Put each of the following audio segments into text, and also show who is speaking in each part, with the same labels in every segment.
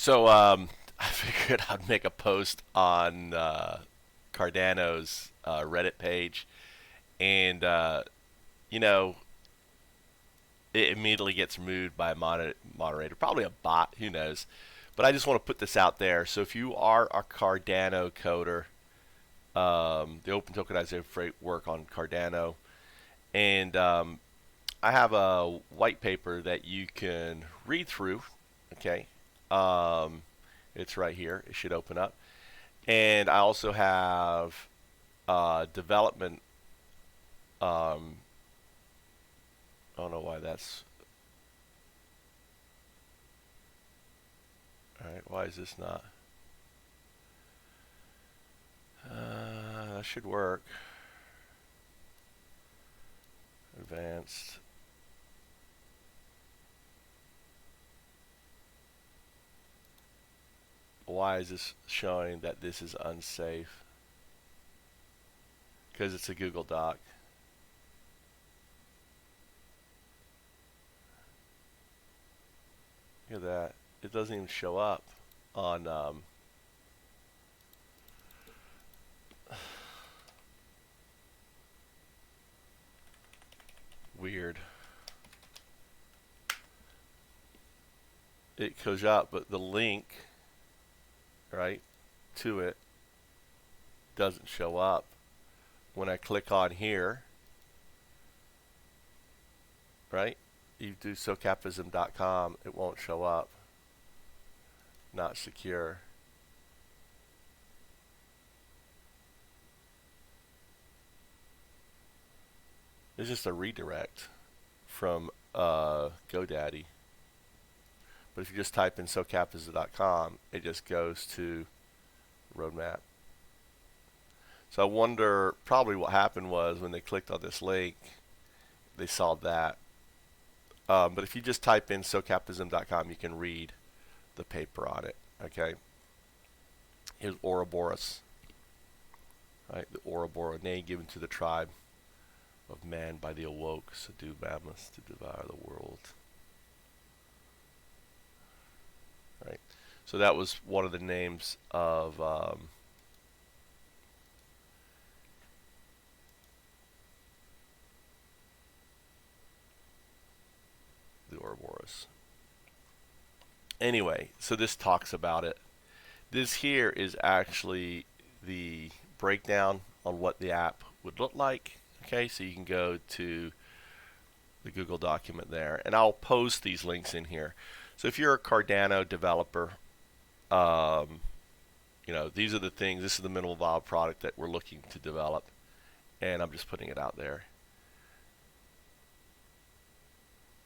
Speaker 1: So I figured I'd make a post on Cardano's Reddit page, and you know, it immediately gets removed by a moderator, probably a bot, who knows. But I just want to put this out there. So if you are a Cardano coder, the Open Tokenization framework on Cardano, and I have a white paper that you can read through. Okay, um, it's right here. It should open up. And I also have development. I don't know why that's. All right, why is this not? That should work. Advanced. Why is this showing that this is unsafe? Because it's a Google Doc. Look at that. It doesn't even show up on weird. It goes up, but the link, right, to it doesn't show up. When I click on here, right, you do socapism.com, it won't show up. Not secure. It's just a redirect from GoDaddy. But if you just type in socapism.com, it just goes to roadmap. So I wonder, probably what happened was when they clicked on this link, they saw that. But if you just type in socapism.com, you can read the paper on it. Okay. Here's Ouroboros. Right, the Ouroboros, name given to the tribe of man by the awoke, subdue mammoths to devour the world. Right. So that was one of the names of the Ouroboros. Anyway, so this talks about it. This here is actually the breakdown on what the app would look like. Okay, so you can go to the Google document there, and I'll post these links in here. So if you're a Cardano developer, these are the things. This is the minimal viable product that we're looking to develop, and I'm just putting it out there.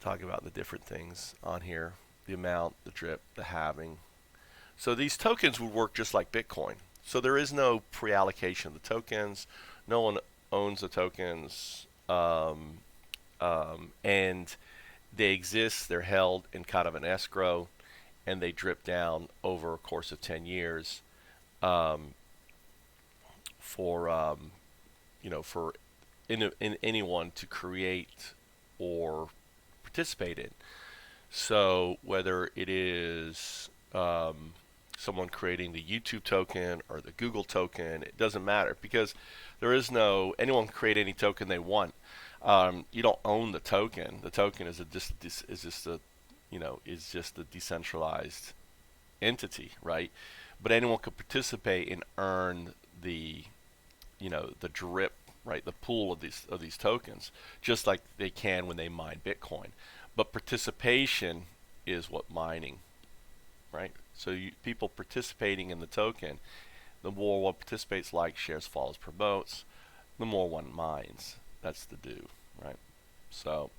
Speaker 1: Talk about the different things on here: the amount, the drip, the halving. So these tokens would work just like Bitcoin. So there is no pre-allocation of the tokens. No one owns the tokens, and they exist. They're held in kind of an escrow, and they drip down over a course of 10 years for for in anyone to create or participate in. So whether it is someone creating the YouTube token or the Google token, it doesn't matter, because there is no anyone can create any token they want. You don't own the token. The token is just a decentralized entity, right? But anyone could participate and earn the drip, right, the pool of these tokens, just like they can when they mine Bitcoin. But participation is what mining, right? So people participating in the token, the more one participates, likes, shares, follows, promotes, the more one mines. That's the do, right? So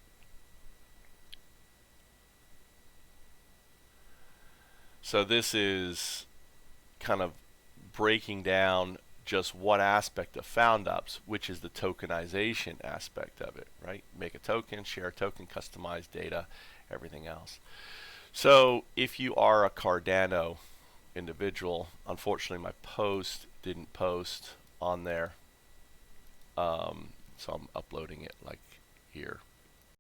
Speaker 1: this is kind of breaking down just one aspect of FoundUps, which is the tokenization aspect of it, right? Make a token, share a token, customize data, everything else. So if you are a Cardano individual, unfortunately my post didn't post on there, so I'm uploading it like here.